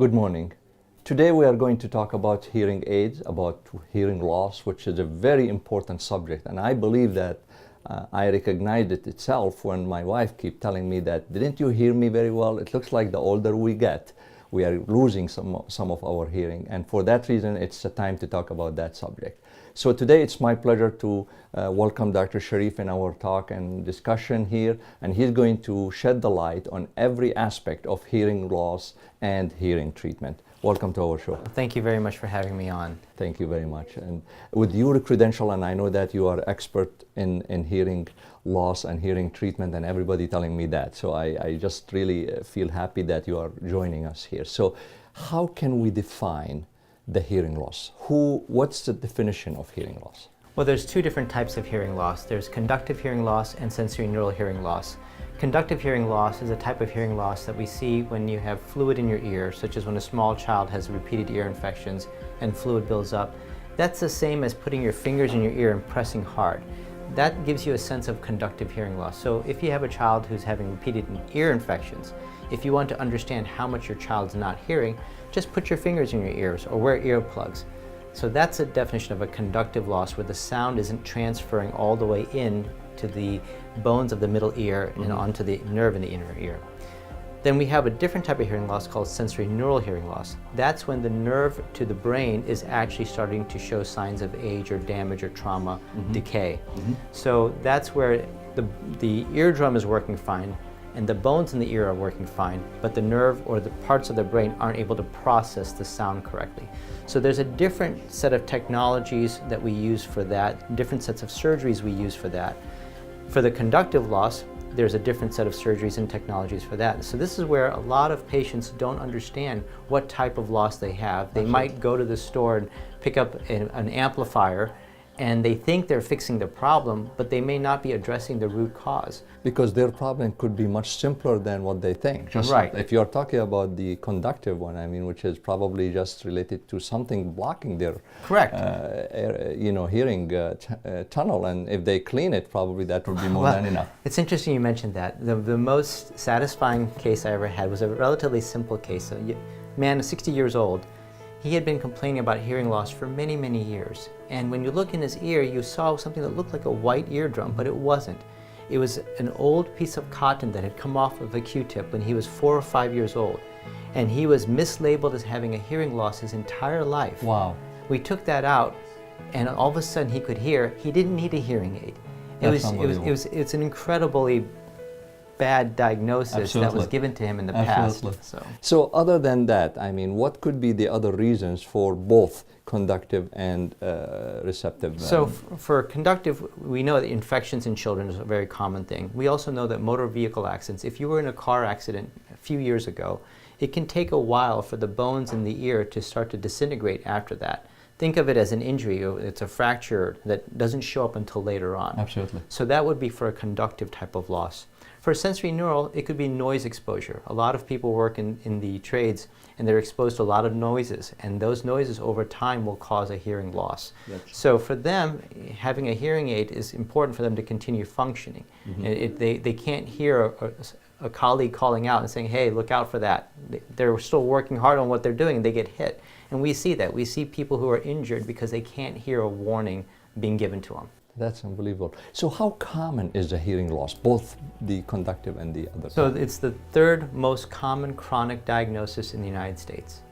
Good morning. Today we are going to talk about hearing aids, about hearing loss, which is a very important subject. And I believe that I recognized it itself when my wife kept telling me that, didn't you hear me very well? It looks like the older we get, we are losing some of our hearing. And for that reason, it's a time to talk about that subject. So today it's my pleasure to welcome Dr. Shariff in our talk and discussion here, and he's going to shed the light on every aspect of hearing loss and hearing treatment. Welcome to our show. Thank you very much for having me on. Thank you very much. And with your credential, and I know that you are expert in hearing loss and hearing treatment, and everybody telling me that. So I just really feel happy that you are joining us here. So how can we define the hearing loss? What's the definition of hearing loss? Well, there's two different types of hearing loss. There's conductive hearing loss and sensory neural hearing loss. Conductive hearing loss is a type of hearing loss that we see when you have fluid in your ear, such as when a small child has repeated ear infections and fluid builds up. That's the same as putting your fingers in your ear and pressing hard. That gives you a sense of conductive hearing loss. So if you have a child who's having repeated ear infections, if you want to understand how much your child's not hearing, just put your fingers in your ears or wear earplugs. So that's a definition of a conductive loss, where the sound isn't transferring all the way in to the bones of the middle ear and onto the nerve in the inner ear. Then we have a different type of hearing loss called sensory neural hearing loss. That's when the nerve to the brain is actually starting to show signs of age or damage or trauma, decay. So that's where the eardrum is working fine and the bones in the ear are working fine, but the nerve or the parts of the brain aren't able to process the sound correctly. So there's a different set of technologies that we use for that, different sets of surgeries we use for that. For the conductive loss, there's a different set of surgeries and technologies for that. So this is where a lot of patients don't understand what type of loss they have. They might go to the store and pick up an amplifier, and they think they're fixing the problem, but they may not be addressing the root cause. Because their problem could be much simpler than what they think. Just right. If you're talking about the conductive one, I mean, which is probably just related to something blocking their correct, hearing tunnel, and if they clean it, probably that would be more than enough. It's interesting you mentioned that. The most satisfying case I ever had was a relatively simple case. A man, 60 years old. He had been complaining about hearing loss for many, many years. And when you look in his ear, you saw something that looked like a white eardrum, but it wasn't. It was an old piece of cotton that had come off of a Q-tip when he was 4 or 5 years old. And he was mislabeled as having a hearing loss his entire life. Wow. We took that out, and all of a sudden he could hear. He didn't need a hearing aid. It's an incredibly bad diagnosis that was given to him in the past. So other than that, I mean, what could be the other reasons for both conductive and receptive? So for conductive, we know that infections in children is a very common thing. We also know that motor vehicle accidents, if you were in a car accident a few years ago, it can take a while for the bones in the ear to start to disintegrate after that. Think of it as an injury. It's a fracture that doesn't show up until later on. Absolutely. So that would be for a conductive type of loss. For sensory neural, it could be noise exposure. A lot of people work in the trades and they're exposed to a lot of noises, and those noises over time will cause a hearing loss. So for them, having a hearing aid is important for them to continue functioning. They can't hear a colleague calling out and saying, hey, look out for that. They're still working hard on what they're doing and they get hit. And we see that. We see people who are injured because they can't hear a warning being given to them. That's unbelievable. So how common is the hearing loss, both the conductive and the other? So it's the third most common chronic diagnosis in the United States.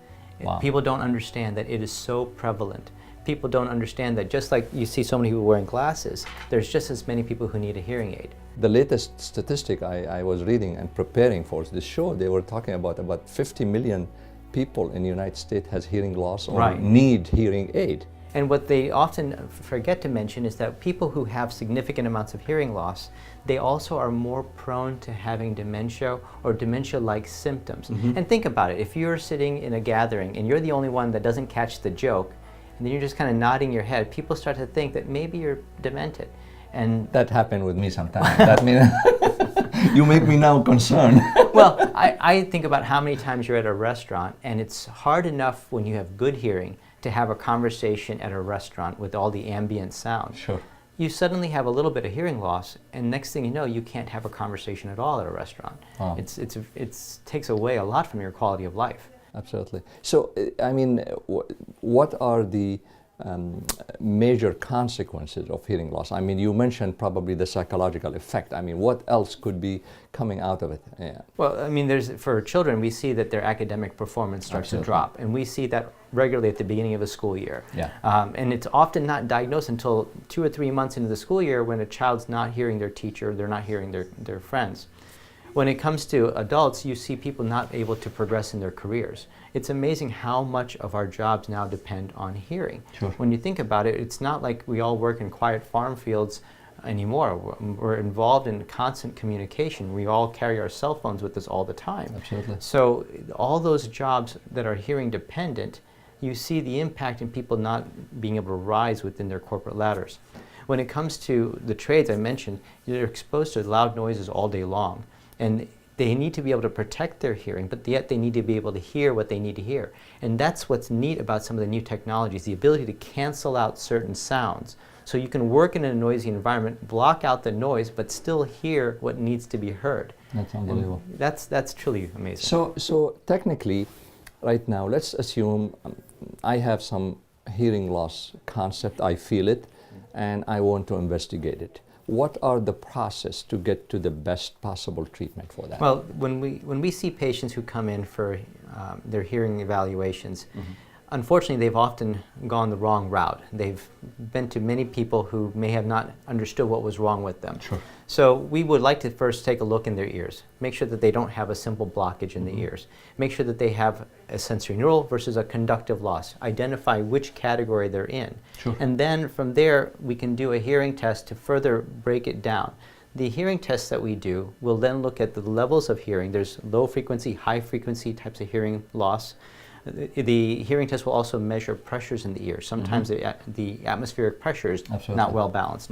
Wow. People don't understand that it is so prevalent. People don't understand that just like you see so many people wearing glasses, there's just as many people who need a hearing aid. The latest statistic I was reading and preparing for this show, they were talking about 50 million people in the United States has hearing loss or need hearing aid. And what they often forget to mention is that people who have significant amounts of hearing loss, they also are more prone to having dementia or dementia-like symptoms. And think about it, if you're sitting in a gathering and you're the only one that doesn't catch the joke, and then you're just kind of nodding your head, people start to think that maybe you're demented. And that happened with me sometimes. That means you make me now concerned. Well, I think about how many times you're at a restaurant, and it's hard enough when you have good hearing to have a conversation at a restaurant with all the ambient sound. Sure. You suddenly have a little bit of hearing loss, and next thing you know, you can't have a conversation at all at a restaurant. Oh. It takes away a lot from your quality of life. Absolutely. So, I mean, what are the major consequences of hearing loss? I mean, you mentioned probably the psychological effect. I mean, what else could be coming out of it? Yeah. Well, I mean, for children, we see that their academic performance starts to drop, and we see that regularly at the beginning of a school year. Yeah. And it's often not diagnosed until 2 or 3 months into the school year when a child's not hearing their teacher, they're not hearing their friends. When it comes to adults, you see people not able to progress in their careers. It's amazing how much of our jobs now depend on hearing. Sure. When you think about it, it's not like we all work in quiet farm fields anymore. We're involved in constant communication. We all carry our cell phones with us all the time. Absolutely. So all those jobs that are hearing dependent, you see the impact in people not being able to rise within their corporate ladders. When it comes to the trades I mentioned, they're exposed to loud noises all day long. And they need to be able to protect their hearing, but yet they need to be able to hear what they need to hear. And that's what's neat about some of the new technologies, the ability to cancel out certain sounds. So you can work in a noisy environment, block out the noise, but still hear what needs to be heard. That's unbelievable. And that's truly amazing. So technically, right now, let's assume I have some hearing loss concept, I feel it, and I want to investigate it. What are the process to get to the best possible treatment for that? Well, when we see patients who come in for their hearing evaluations, unfortunately, they've often gone the wrong route. They've been to many people who may have not understood what was wrong with them. Sure. So we would like to first take a look in their ears, make sure that they don't have a simple blockage in the ears, make sure that they have a sensory neural versus a conductive loss, identify which category they're in. Sure. And then from there, we can do a hearing test to further break it down. The hearing tests that we do will then look at the levels of hearing. There's low frequency, high frequency types of hearing loss. The hearing test will also measure pressures in the ear. Sometimes the atmospheric pressure is not well balanced.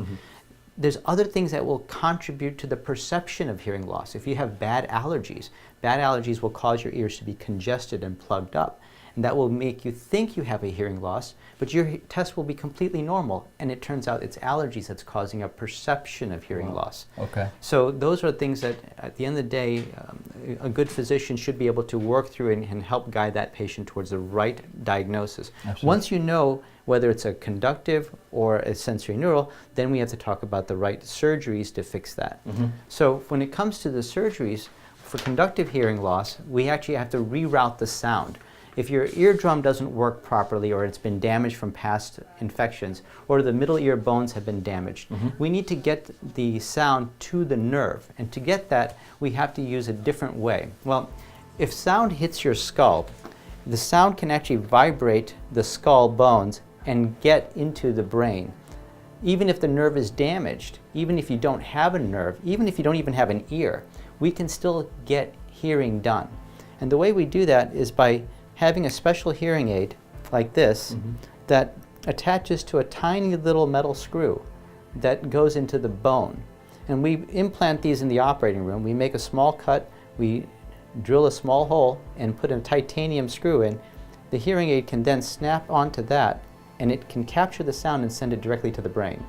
There's other things that will contribute to the perception of hearing loss. If you have bad allergies will cause your ears to be congested and plugged up. And that will make you think you have a hearing loss, but your test will be completely normal. And it turns out it's allergies that's causing a perception of hearing loss. Okay. So those are things that, at the end of the day, a good physician should be able to work through and help guide that patient towards the right diagnosis. Absolutely. Once you know whether it's a conductive or a sensory neural, then we have to talk about the right surgeries to fix that. So when it comes to the surgeries, for conductive hearing loss, we actually have to reroute the sound. If your eardrum doesn't work properly, or it's been damaged from past infections, or the middle ear bones have been damaged, we need to get the sound to the nerve. And to get that, we have to use a different way. Well, if sound hits your skull, the sound can actually vibrate the skull bones and get into the brain. Even if the nerve is damaged, even if you don't have a nerve, even if you don't even have an ear, we can still get hearing done. And the way we do that is by having a special hearing aid like this that attaches to a tiny little metal screw that goes into the bone. And we implant these in the operating room. We make a small cut, we drill a small hole and put a titanium screw in. The hearing aid can then snap onto that, and it can capture the sound and send it directly to the brain,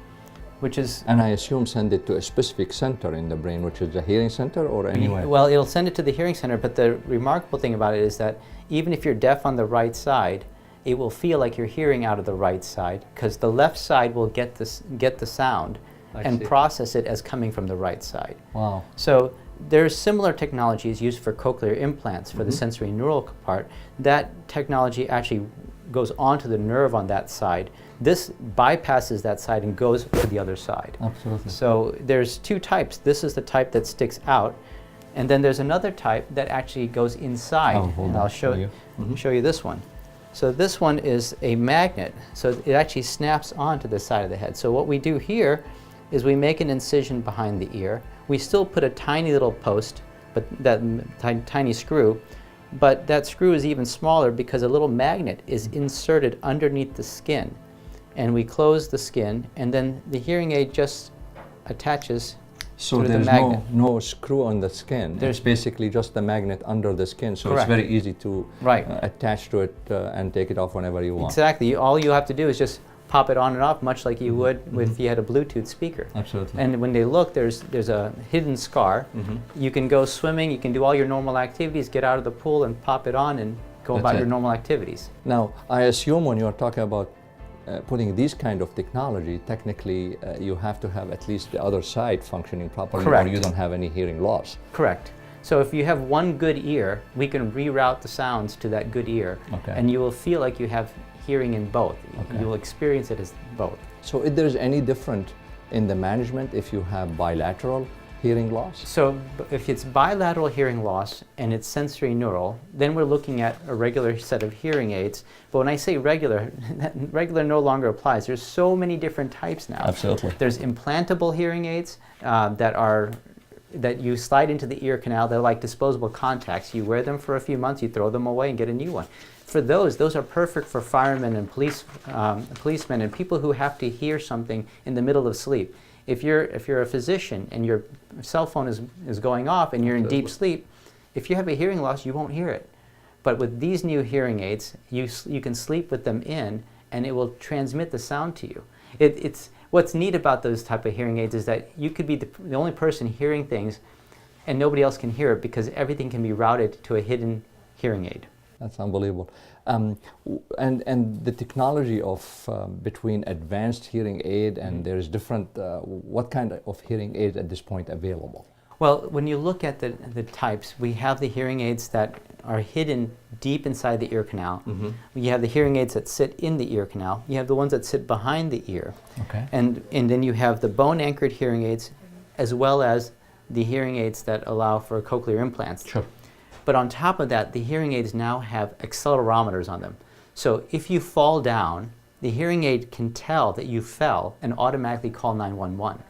which is... And I assume send it to a specific center in the brain, which is the hearing center, or anywhere? Well, it'll send it to the hearing center, but the remarkable thing about it is that even if you're deaf on the right side, it will feel like you're hearing out of the right side, because the left side will get the sound and process it as coming from the right side. Wow. So there's similar technologies used for cochlear implants for the sensory neural part. That technology actually goes onto the nerve on that side. This bypasses that side and goes to the other side. Absolutely. So there's two types. This is the type that sticks out, and then there's another type that actually goes inside. And I'll show you this one. So this one is a magnet, so it actually snaps onto the side of the head. So what we do here is we make an incision behind the ear. We still put a tiny little post, but that tiny screw, but that screw is even smaller because a little magnet is inserted underneath the skin. And we close the skin, and then the hearing aid just attaches so to the there's magnet. no screw on the skin. There's basically just the magnet under the skin, so Correct. it's very easy to attach to it and take it off whenever you want. Exactly. All you have to do is just pop it on and off, much like you would if you had a Bluetooth speaker. Absolutely. And when they look, there's a hidden scar. You can go swimming, you can do all your normal activities, get out of the pool and pop it on and go That's about it. your normal activities. Now, I assume when you're talking about putting this kind of technology, technically you have to have at least the other side functioning properly, Correct. or you don't have any hearing loss. Correct. So if you have one good ear, we can reroute the sounds to that good ear, Okay. and you will feel like you have hearing in both. Okay. You will experience it as both. So if there's any different in the management if you have bilateral hearing loss? So if it's bilateral hearing loss and it's sensory neural, then we're looking at a regular set of hearing aids. But when I say regular, regular no longer applies. There's so many different types now. Absolutely. There's implantable hearing aids that you slide into the ear canal. They're like disposable contacts. You wear them for a few months, you throw them away and get a new one. For those are perfect for firemen and policemen and people who have to hear something in the middle of sleep. If you're a physician and your cell phone is going off and you're in deep sleep, if you have a hearing loss, you won't hear it. But with these new hearing aids, you can sleep with them in and it will transmit the sound to you. It's what's neat about those type of hearing aids is that you could be the only person hearing things and nobody else can hear it because everything can be routed to a hidden hearing aid. That's unbelievable. And the technology of between advanced hearing aid and there's different, what kind of hearing aids at this point available? Well, when you look at the types, we have the hearing aids that are hidden deep inside the ear canal. Mm-hmm. You have the hearing aids that sit in the ear canal. You have the ones that sit behind the ear. Okay. And then you have the bone-anchored hearing aids as well as the hearing aids that allow for cochlear implants. Sure. But on top of that, the hearing aids now have accelerometers on them. So if you fall down, the hearing aid can tell that you fell and automatically call 911.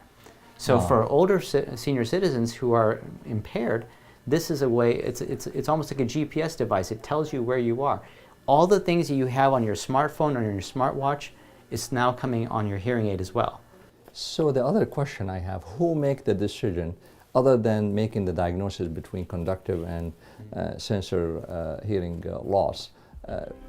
So for older senior citizens who are impaired, this is a way, it's almost like a GPS device. It tells you where you are. All the things that you have on your smartphone or your smartwatch is now coming on your hearing aid as well. So the other question I have, who make the decision other than making the diagnosis between conductive and sensor hearing loss?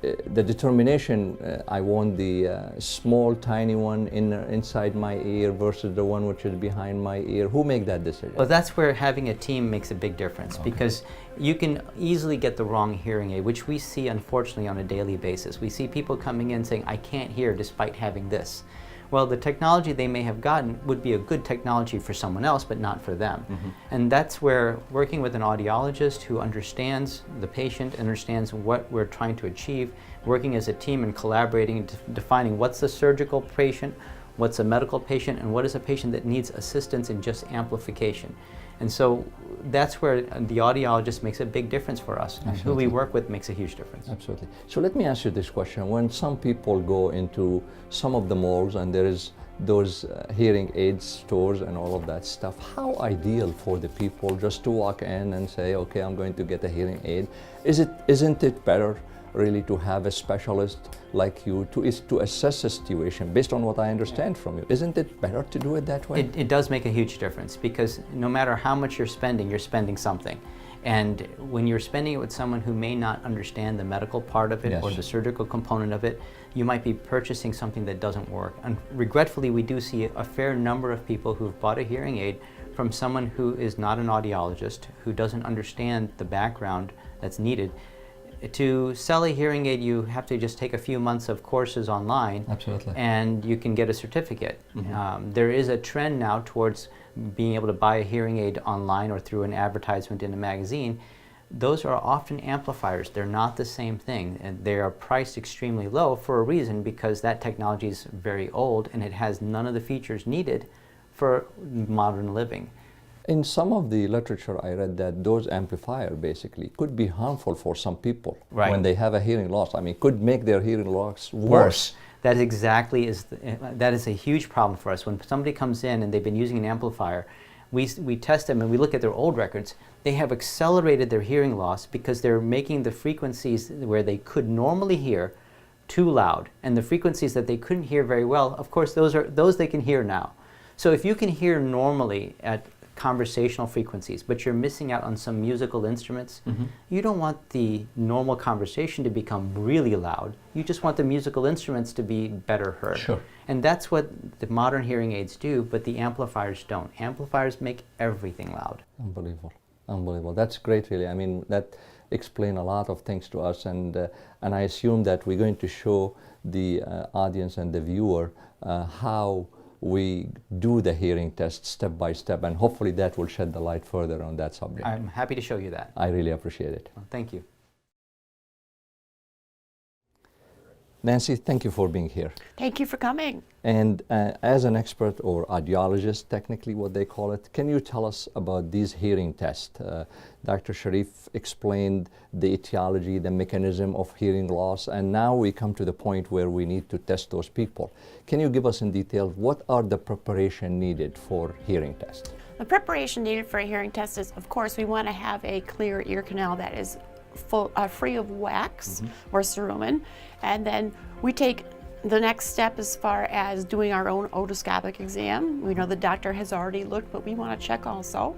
The determination, I want the small tiny one inside my ear versus the one which is behind my ear. Who make that decision? Well, that's where having a team makes a big difference because you can easily get the wrong hearing aid, which we see unfortunately on a daily basis. We see people coming in saying, I can't hear despite having this. Well, the technology they may have gotten would be a good technology for someone else, but not for them. Mm-hmm. And that's where working with an audiologist who understands the patient, understands what we're trying to achieve, working as a team and collaborating and defining what's the surgical patient, what's a medical patient, and what is a patient that needs assistance in just amplification. And so that's where the audiologist makes a big difference for us. And who we work with makes a huge difference. Absolutely. So let me ask you this question. When some people go into some of the malls and there is those hearing aid stores and all of that stuff, how ideal for the people just to walk in and say, okay, I'm going to get a hearing aid? Isn't it better really to have a specialist like you to assess the situation based on what I understand from you? Isn't it better to do it that way? It does make a huge difference because no matter how much you're spending something. And when you're spending it with someone who may not understand the medical part of it Yes. or the surgical component of it, you might be purchasing something that doesn't work. And regretfully, we do see a fair number of people who've bought a hearing aid from someone who is not an audiologist, who doesn't understand the background that's needed. To sell a hearing aid, you have to just take a few months of courses online. Absolutely. And you can get a certificate. Mm-hmm. There is a trend now towards being able to buy a hearing aid online or through an advertisement in a magazine. Those are often amplifiers. They're not the same thing, and they are priced extremely low for a reason, because that technology is very old and it has none of the features needed for modern living. In some of the literature I read that those amplifiers basically could be harmful for some people when they have a hearing loss. I mean, could make their hearing loss worse. That is a huge problem for us. When somebody comes in and they've been using an amplifier, we test them and we look at their old records. They have accelerated their hearing loss because they're making the frequencies where they could normally hear too loud, and the frequencies that they couldn't hear very well, of course, those they can hear now. So if you can hear normally at conversational frequencies, but you're missing out on some musical instruments, you don't want the normal conversation to become really loud. You just want the musical instruments to be better heard. Sure. And that's what the modern hearing aids do, but the amplifiers don't. Amplifiers make everything loud. Unbelievable. Unbelievable. That's great, really. I mean, that explains a lot of things to us, and I assume that we're going to show the audience and the viewer how we do the hearing test step by step, and hopefully that will shed the light further on that subject. I'm happy to show you that. I really appreciate it. Well, thank you. Nancy, thank you for being here. Thank you for coming. And as an expert, or audiologist, technically what they call it, can you tell us about these hearing tests? Dr. Shariff explained the etiology, the mechanism of hearing loss, and now we come to the point where we need to test those people. Can you give us in detail what are the preparation needed for hearing tests? The preparation needed for a hearing test is, of course, we want to have a clear ear canal that is free of wax or cerumen, and then we take the next step as far as doing our own otoscopic exam. We know the doctor has already looked, but we want to check also.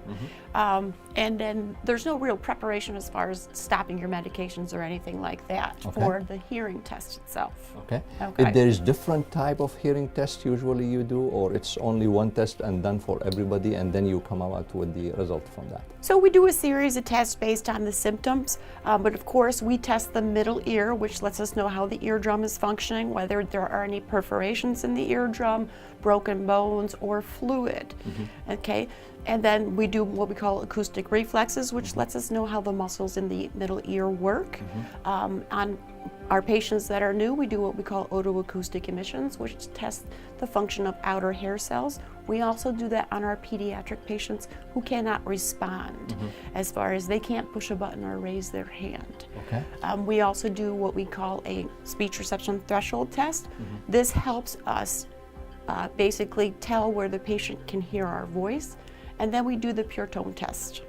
And then there's no real preparation as far as stopping your medications or anything like that for the hearing test itself. Okay. If there is different type of hearing test usually you do, or it's only one test and done for everybody, and then you come out with the result from that? So we do a series of tests based on the symptoms, but of course we test the middle ear, which lets us know how the eardrum is functioning, whether there are any perforations in the eardrum, broken bones, or fluid. Okay, and then we do what we call acoustic reflexes, which lets us know how the muscles in the middle ear work. On our patients that are new, we do what we call otoacoustic emissions, which test the function of outer hair cells. We also do that on our pediatric patients who cannot respond, as far as they can't push a button or raise their hand. Okay. We also do what we call a speech reception threshold test. This helps us basically tell where the patient can hear our voice. And then we do the pure tone test.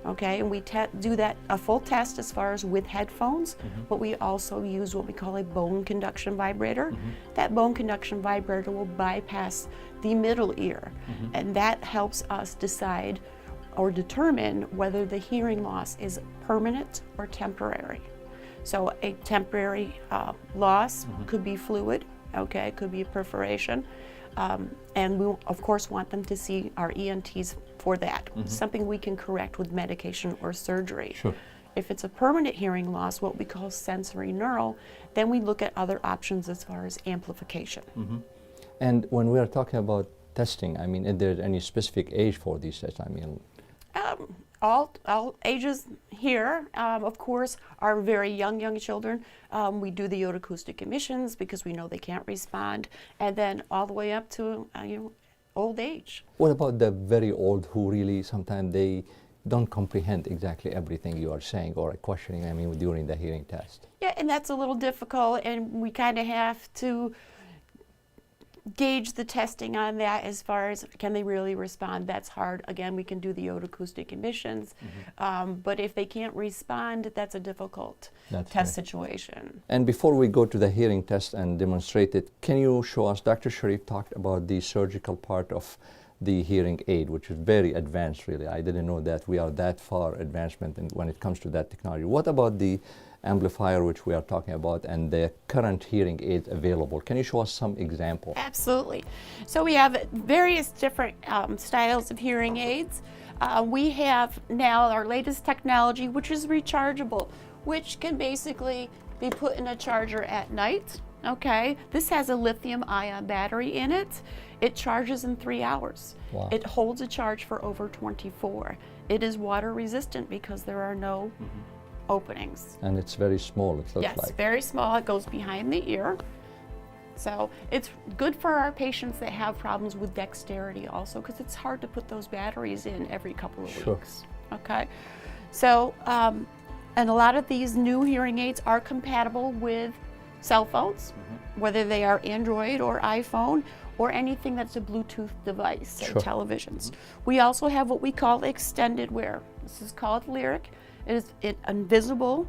Okay, and we do that a full test as far as with headphones, but we also use what we call a bone conduction vibrator. That bone conduction vibrator will bypass the middle ear, and that helps us decide or determine whether the hearing loss is permanent or temporary. So a temporary loss could be fluid, okay, could be a perforation, and we of course want them to see our ENTs for that, something we can correct with medication or surgery. Sure. If it's a permanent hearing loss, what we call sensory neural, then we look at other options as far as amplification. And when we are talking about testing, I mean, is there any specific age for these tests? I mean, all ages here, of course, are very young children. We do the otoacoustic emissions because we know they can't respond, and then all the way up to old age. what about the very old who really sometimes they don't comprehend exactly everything you are saying or questioning, I mean, during the hearing test? Yeah, and that's a little difficult, and we kind of have to gauge the testing on that as far as can they really respond. That's hard. Again, we can do the otoacoustic emissions, but if they can't respond, that's a difficult test situation. And before we go to the hearing test and demonstrate it, can you show us, Dr. Shariff talked about the surgical part of the hearing aid, which is very advanced, really. I didn't know that we are that far advancement when it comes to that technology. What about the amplifier which we are talking about and the current hearing aids available? Can you show us some examples? Absolutely. So we have various different styles of hearing aids. We have now our latest technology, which is rechargeable, which can basically be put in a charger at night. Okay, this has a lithium-ion battery in it. It charges in 3 hours. Wow. It holds a charge for over 24. It is water resistant because there are no openings. And it's very small, it looks Yes, like. very small. It goes behind the ear. So it's good for our patients that have problems with dexterity also, because it's hard to put those batteries in every couple of weeks. Okay, so and a lot of these new hearing aids are compatible with cell phones, whether they are Android or iPhone or anything that's a Bluetooth device, like televisions. We also have what we call extended wear. This is called Lyric. It is an invisible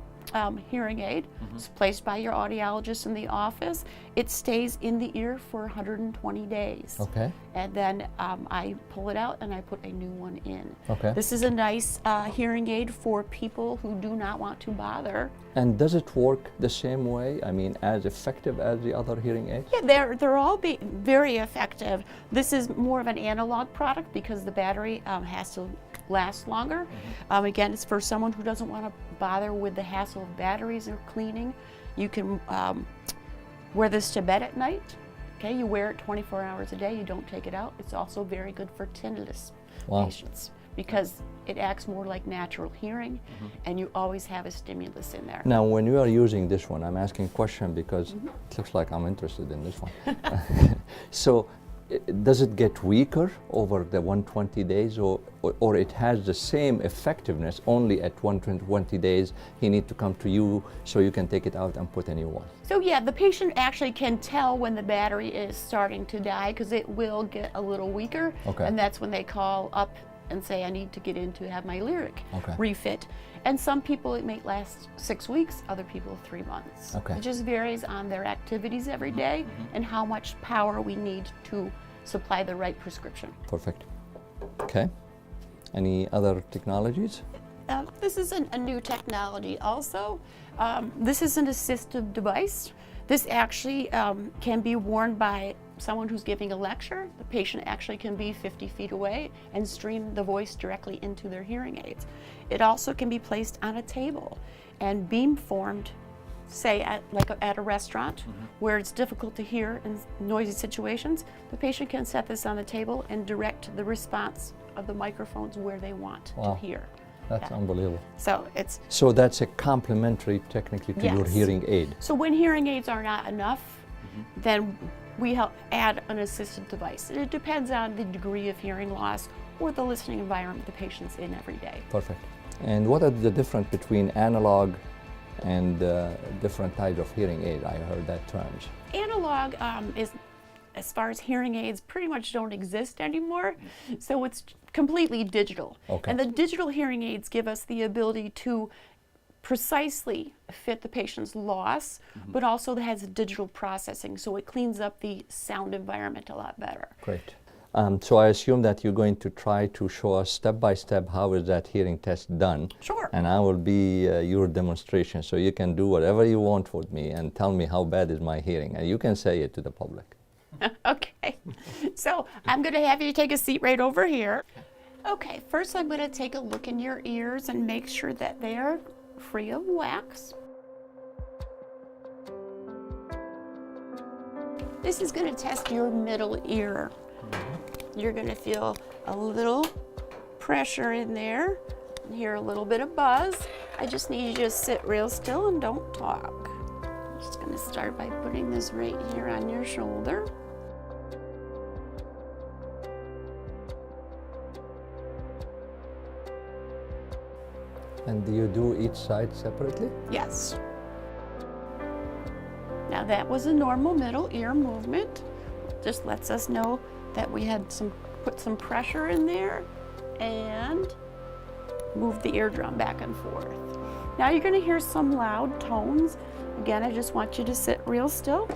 hearing aid. It's placed by your audiologist in the office. It stays in the ear for 120 days. Okay. And then I pull it out and I put a new one in. Okay. This is a nice hearing aid for people who do not want to bother. And does it work the same way? I mean, as effective as the other hearing aids? Yeah, they're all very effective. This is more of an analog product because the battery has to last longer. Again, it's for someone who doesn't want to bother with the hassle of batteries or cleaning. You can wear this to bed at night. Okay, you wear it 24 hours a day, you don't take it out. It's also very good for tinnitus patients because it acts more like natural hearing and you always have a stimulus in there. Now, when you are using this one, I'm asking a question because it looks like I'm interested in this one. So, does it get weaker over the 120 days or it has the same effectiveness only at 120 days? He needs to come to you so you can take it out and put a new one. So yeah, the patient actually can tell when the battery is starting to die because it will get a little weaker. Okay. And that's when they call up and say, I need to get in to have my lyric refit. And some people it may last 6 weeks, other people 3 months. Okay. It just varies on their activities every day and how much power we need to supply the right prescription. Perfect. Okay. Any other technologies? This is a new technology also. This is an assistive device. This actually can be worn by someone who's giving a lecture. The patient actually can be 50 feet away and stream the voice directly into their hearing aids. It also can be placed on a table and beam formed, say at a restaurant where it's difficult to hear in noisy situations. The patient can set this on the table and direct the response of the microphones where they want to hear. That's unbelievable. So that's a complementary technically to your hearing aid. So when hearing aids are not enough, then we help add an assistive device. It depends on the degree of hearing loss or the listening environment the patient's in every day. Perfect. And what are the difference between analog and different types of hearing aid? I heard that terms. Analog is, as far as hearing aids, pretty much don't exist anymore. So it's completely digital. Okay. And the digital hearing aids give us the ability to precisely fit the patient's loss, but also has digital processing, so it cleans up the sound environment a lot better. Great. So I assume that you're going to try to show us step by step how is that hearing test done. Sure. And I will be your demonstration, so you can do whatever you want with me and tell me how bad is my hearing, and you can say it to the public. Okay. So I'm going to have you take a seat right over here. Okay, first I'm going to take a look in your ears and make sure that they are free of wax. This is going to test your middle ear. You're going to feel a little pressure in there and hear a little bit of buzz. I just need you to just sit real still and don't talk. I'm just going to start by putting this right here on your shoulder. And do you do each side separately? Yes. Now that was a normal middle ear movement. Just lets us know that we had put some pressure in there and move the eardrum back and forth. Now you're going to hear some loud tones. Again, I just want you to sit real still.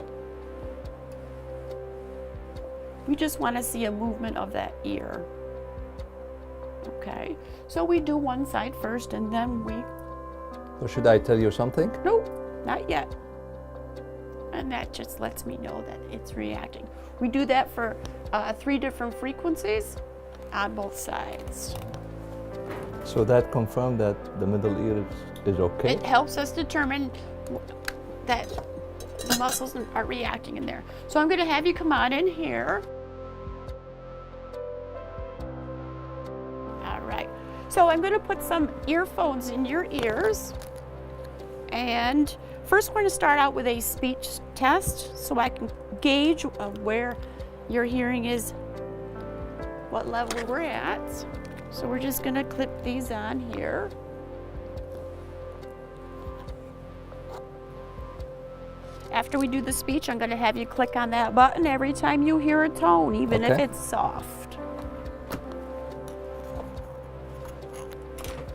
We just want to see a movement of that ear. Okay, so we do one side first and then we... So should I tell you something? Nope, not yet. And that just lets me know that it's reacting. We do that for 3 different frequencies on both sides. So that confirmed that the middle ear is okay? It helps us determine that the muscles are reacting in there. So I'm going to have you come on in here. All right. So I'm going to put some earphones in your ears. And first we're going to start out with a speech test so I can gauge where your hearing is, what level we're at. So we're just going to clip these on here. After we do the speech, I'm going to have you click on that button every time you hear a tone, even if it's soft.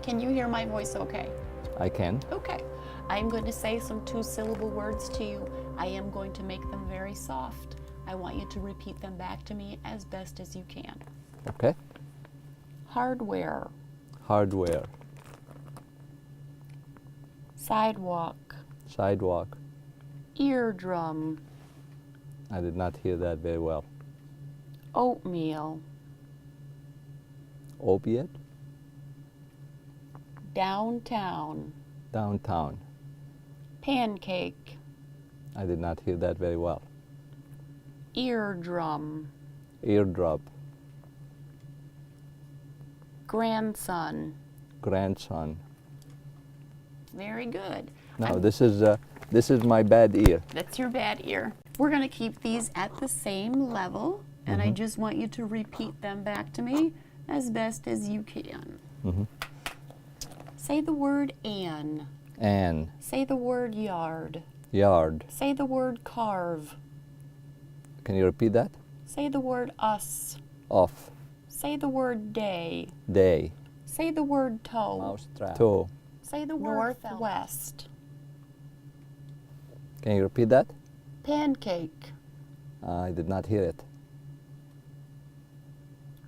Can you hear my voice okay? I can. Okay. I'm going to say some 2-syllable words to you. I am going to make them very soft. I want you to repeat them back to me as best as you can. Okay. Hardware. Hardware. Sidewalk. Sidewalk. Eardrum. I did not hear that very well. Oatmeal. Opiate? Downtown. Downtown. Pancake. I did not hear that very well. Eardrum. Eardrop. Grandson. Grandson. Very good. Now this is my bad ear. That's your bad ear. We're going to keep these at the same level, and I just want you to repeat them back to me as best as you can. Say the word an. An. Say the word yard. Yard. Say the word carve. Can you repeat that? Say the word us. Off. Say the word day. Day. Say the word toe. Mousetrap. Toe. Say the word northwest. Can you repeat that? Pancake. I did not hear it.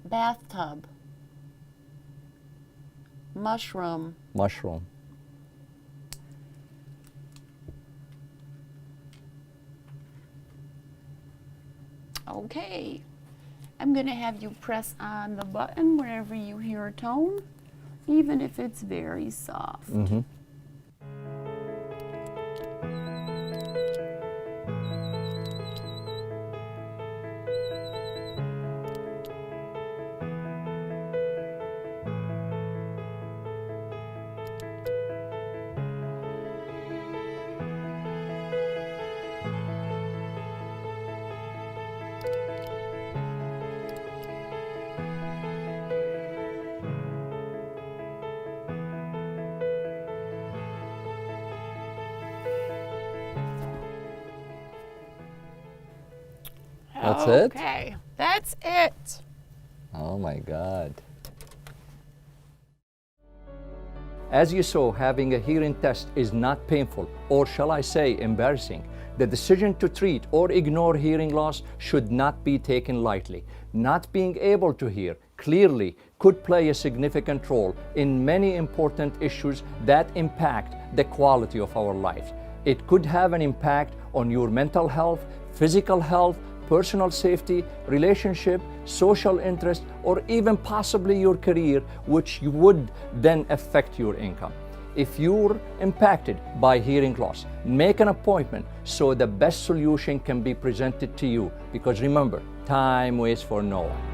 Bathtub. Mushroom. Mushroom. Okay. I'm going to have you press on the button wherever you hear a tone, even if it's very soft. That's it? Okay, that's it. Oh my God. As you saw, having a hearing test is not painful, or shall I say embarrassing. The decision to treat or ignore hearing loss should not be taken lightly. Not being able to hear clearly could play a significant role in many important issues that impact the quality of our lives. It could have an impact on your mental health, physical health, personal safety, relationship, social interest, or even possibly your career, which would then affect your income. If you're impacted by hearing loss, make an appointment so the best solution can be presented to you. Because remember, time waits for no one.